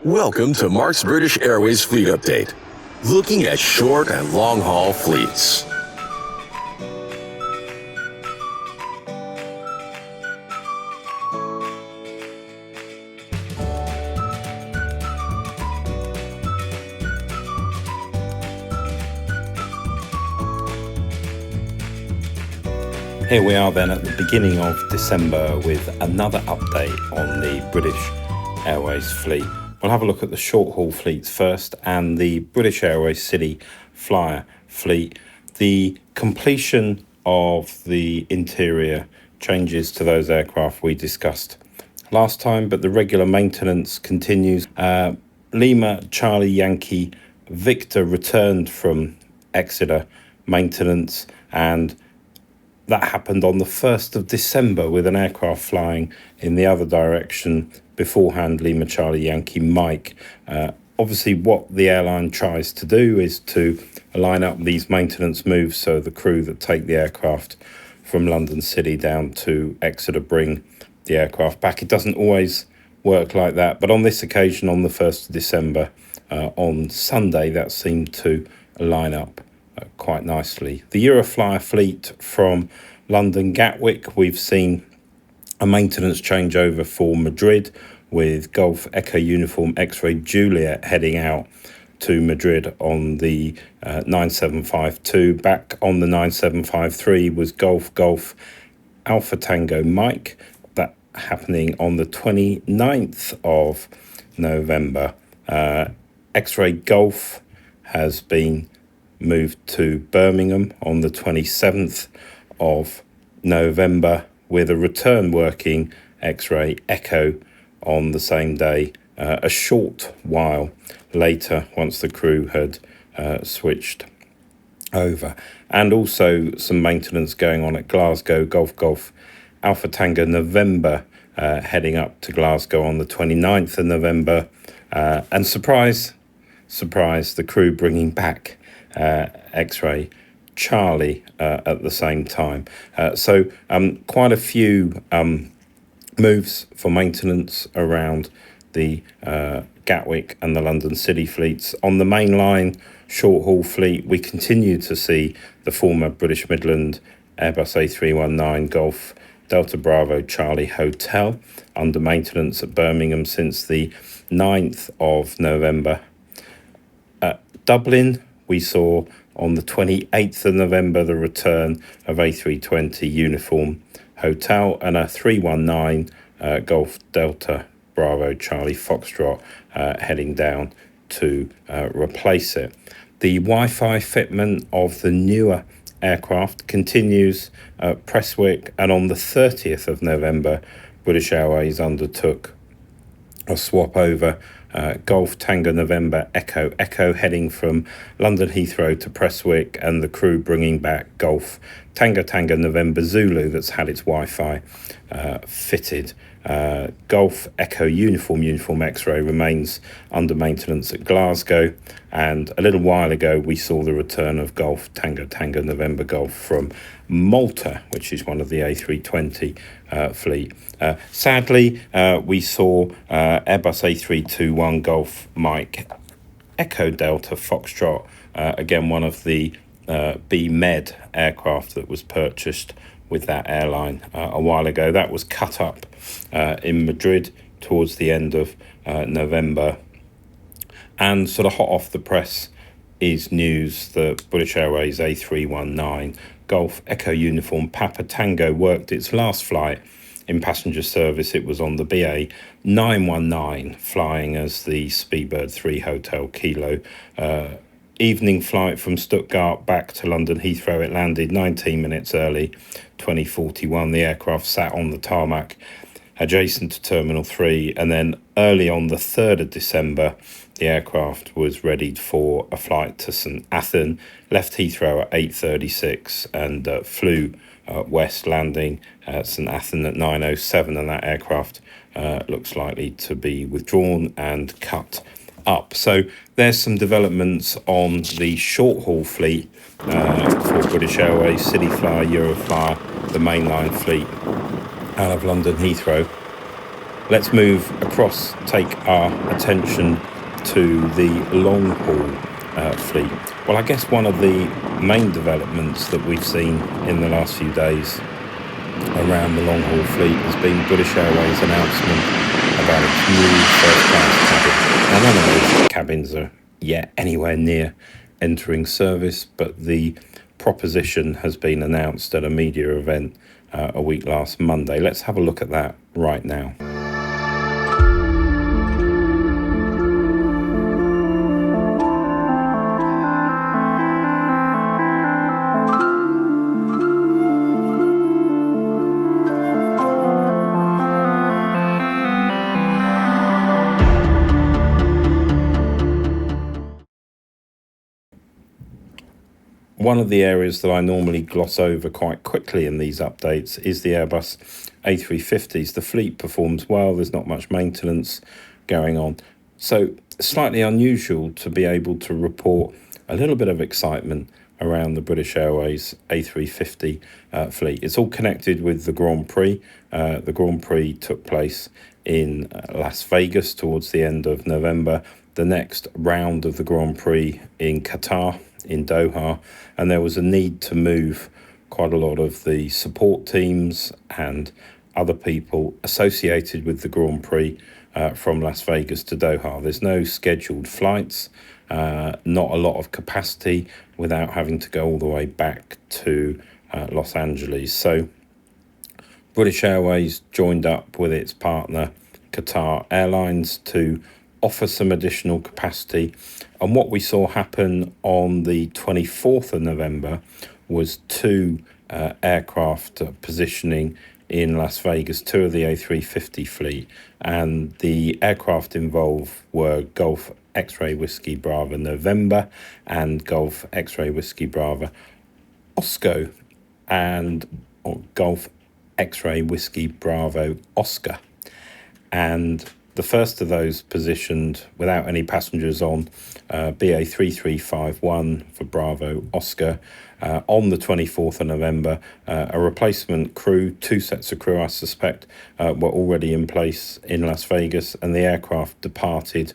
Welcome to Mark's British Airways Fleet Update, looking at short and long-haul fleets. Here we are then at the beginning of December with another update on the British Airways fleet. We'll have a look at the short-haul fleets first and the British Airways City Flyer fleet. The completion of the interior changes to those aircraft we discussed last time, but the regular maintenance continues. Lima Charlie Yankee Victor returned from Exeter maintenance, and that happened on the 1st of December with an aircraft flying in the other direction beforehand, Lima Charlie Yankee Mike. Obviously, what the airline tries to do is to line up these maintenance moves so the crew that take the aircraft from London City down to Exeter bring the aircraft back. It doesn't always work like that, but on this occasion, on the 1st of December, on Sunday, that seemed to line up quite nicely. The Euroflyer fleet from London Gatwick, we've seen a maintenance changeover for Madrid with Golf Echo Uniform X-Ray Juliet heading out to Madrid on the 9752. Back on the 9753 was Golf Alpha Tango Mike. That happening on the 29th of November. X-Ray Golf has been moved to Birmingham on the 27th of November with a return working X-Ray Echo on the same day, a short while later once the crew had switched over. And also some maintenance going on at Glasgow, Golf Alpha Tango November heading up to Glasgow on the 29th of November. And surprise, the crew bringing back X-Ray Charlie at the same time. So quite a few moves for maintenance around the Gatwick and the London City fleets. On the mainline short-haul fleet, we continue to see the former British Midland Airbus A319 Golf Delta Bravo Charlie Hotel under maintenance at Birmingham since the 9th of November. Dublin, we saw on the 28th of November the return of A320 Uniform Hotel and a 319 Golf Delta Bravo Charlie Foxtrot heading down to replace it. The Wi-Fi fitment of the newer aircraft continues at Prestwick, and on the 30th of November British Airways undertook a swap over Golf Tango November Echo heading from London Heathrow to Prestwick, and the crew bringing back Golf Tango November Zulu that's had its Wi-Fi fitted. Golf Echo Uniform X-Ray remains under maintenance at Glasgow, and a little while ago we saw the return of Golf Tango November Golf from Malta, which is one of the A320 fleet. Sadly, we saw Airbus A321 Golf Mike Echo Delta Foxtrot, again one of the B-Med aircraft that was purchased with that airline a while ago. That was cut up in Madrid towards the end of November. And sort of hot off the press is news that British Airways A319 Golf Echo Uniform Papa Tango worked its last flight in passenger service. It was on the BA 919 flying as the Speedbird 3 Hotel Kilo evening flight from Stuttgart back to London Heathrow. It landed 19 minutes early, 2041. The aircraft sat on the tarmac adjacent to Terminal 3, and then early on the 3rd of December, the aircraft was readied for a flight to St Athan, left Heathrow at 8:36 and flew west, landing at St Athan at 9:07, and that aircraft looks likely to be withdrawn and cut up. So there's some developments on the short-haul fleet for British Airways, City Flyer, Euroflyer, the mainline fleet out of London Heathrow. Let's move across, take our attention to the long haul fleet. Well, I guess one of the main developments that we've seen in the last few days around the long haul fleet has been British Airways' announcement about its new first class cabin. Now, none of those cabins are yet anywhere near entering service, but the proposition has been announced at a media event a week last Monday. Let's have a look at that right now. One of the areas that I normally gloss over quite quickly in these updates is the Airbus A350s. The fleet performs well, there's not much maintenance going on. So slightly unusual to be able to report a little bit of excitement around the British Airways A350 fleet. It's all connected with the Grand Prix. The Grand Prix took place in Las Vegas towards the end of November. The next round of the Grand Prix in Qatar, in Doha, and there was a need to move quite a lot of the support teams and other people associated with the Grand Prix from Las Vegas to Doha. There's no scheduled flights, not a lot of capacity without having to go all the way back to Los Angeles. So British Airways joined up with its partner Qatar Airlines to offer some additional capacity. And what we saw happen on the 24th of November was two aircraft positioning in Las Vegas, two of the A350 fleet. And the aircraft involved were Golf X-Ray Whiskey Bravo November and Golf X-Ray Whiskey Bravo Osco and Golf X-Ray Whiskey Bravo Oscar. And the first of those positioned without any passengers on, BA 3351 for Bravo Oscar. On the 24th of November, a replacement crew, two sets of crew I suspect, were already in place in Las Vegas, and the aircraft departed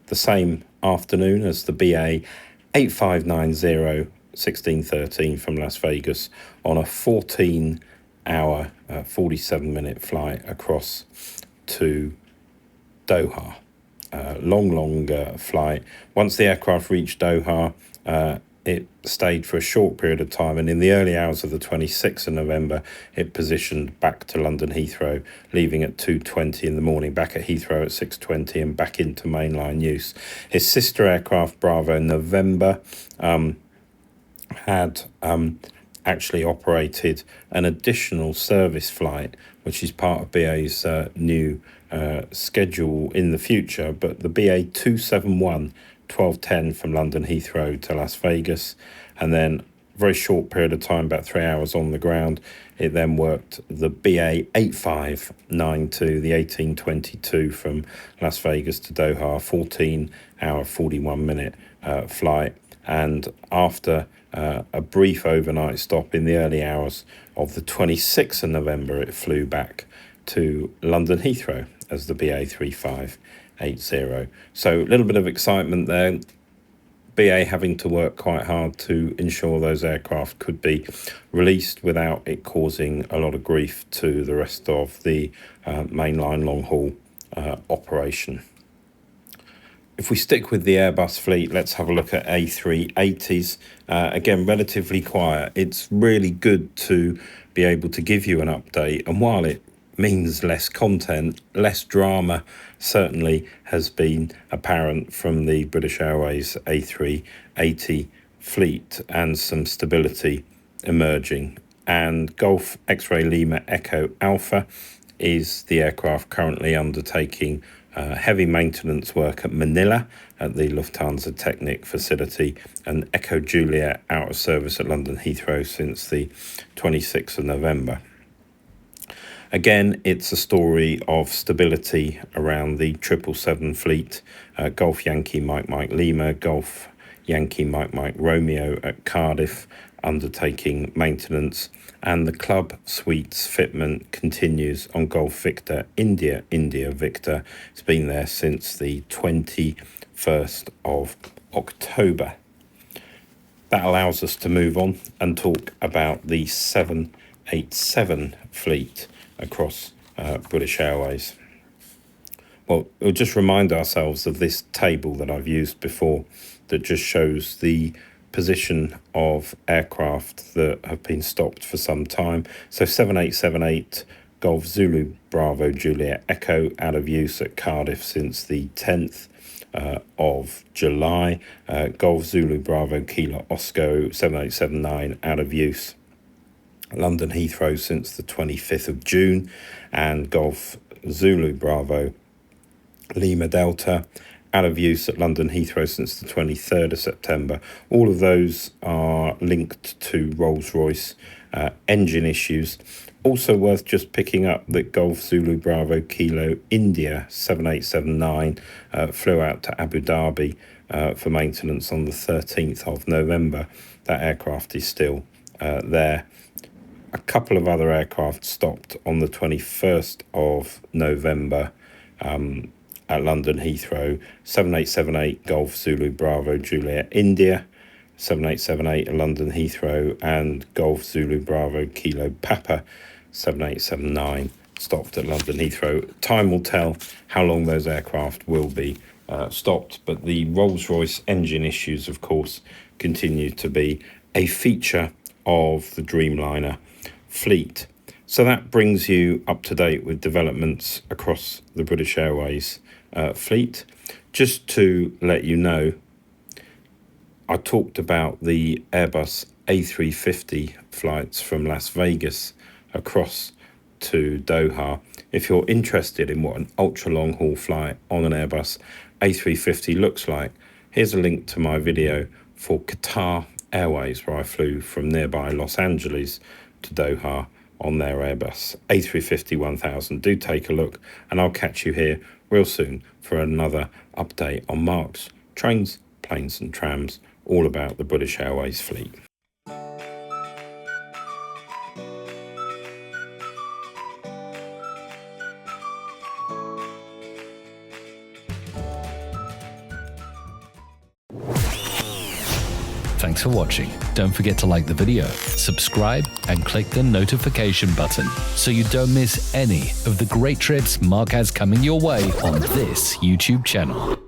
the same afternoon as the BA 8590 1613 from Las Vegas on a 14-hour, 47-minute flight across to Doha. Long flight. Once the aircraft reached Doha, it stayed for a short period of time, and in the early hours of the 26th of November, it positioned back to London Heathrow, leaving at 2:20 in the morning, back at Heathrow at 6:20, and back into mainline use. His sister aircraft, Bravo November, had actually operated an additional service flight, which is part of BA's new schedule in the future, but the BA 271 1210 from London Heathrow to Las Vegas, and then a very short period of time, about 3 hours on the ground, it then worked the BA 8592, the 1822 from Las Vegas to Doha, 14-hour, 41-minute flight. And after a brief overnight stop in the early hours of the 26th of November, it flew back to London Heathrow as the BA 3580. So a little bit of excitement there. BA having to work quite hard to ensure those aircraft could be released without it causing a lot of grief to the rest of the mainline long-haul operation. If we stick with the Airbus fleet, let's have a look at A380s. Again, relatively quiet. It's really good to be able to give you an update, and while it means less content, less drama certainly has been apparent from the British Airways A380 fleet, and some stability emerging. And Golf X-Ray Lima Echo Alpha is the aircraft currently undertaking heavy maintenance work at Manila at the Lufthansa Technik facility, and Echo Juliet out of service at London Heathrow since the 26th of November. Again, it's a story of stability around the 777 fleet. Golf Yankee Mike Lima, Golf Yankee Mike Romeo at Cardiff, undertaking maintenance, and the club suites fitment continues on Golf Victor India Victor. It's been there since the 21st of October. That allows us to move on and talk about the 787 fleet across British Airways. Well, we'll just remind ourselves of this table that I've used before that just shows the position of aircraft that have been stopped for some time. So 7878 Golf Zulu Bravo Juliet Echo out of use at Cardiff since the 10th of July. Golf Zulu Bravo Kilo Osco 7879 out of use London Heathrow since the 25th of June, and Golf Zulu Bravo Lima Delta out of use at London Heathrow since the 23rd of September. All of those are linked to Rolls-Royce engine issues. Also worth just picking up that Golf Zulu Bravo Kilo India 7879 flew out to Abu Dhabi for maintenance on the 13th of November. That aircraft is still there. A couple of other aircraft stopped on the 21st of November at London Heathrow. 7878 Golf Zulu Bravo Juliet India, 7878 at London Heathrow, and Golf Zulu Bravo Kilo Papa 7879 stopped at London Heathrow. Time will tell how long those aircraft will be stopped, but the Rolls-Royce engine issues, of course, continue to be a feature of the Dreamliner fleet. So that brings you up to date with developments across the British Airways fleet. Just to let you know, I talked about the Airbus A350 flights from Las Vegas across to Doha. If you're interested in what an ultra long haul flight on an Airbus A350 looks like, here's a link to my video for Qatar Airways, where I flew from nearby Los Angeles to Doha on their Airbus A350-1000. Do take a look, and I'll catch you here real soon for another update on Mark's Trains, Planes and Trams, all about the British Airways fleet. Thanks for watching. Don't forget to like the video, subscribe, and click the notification button so you don't miss any of the great trips Mark has coming your way on this YouTube channel.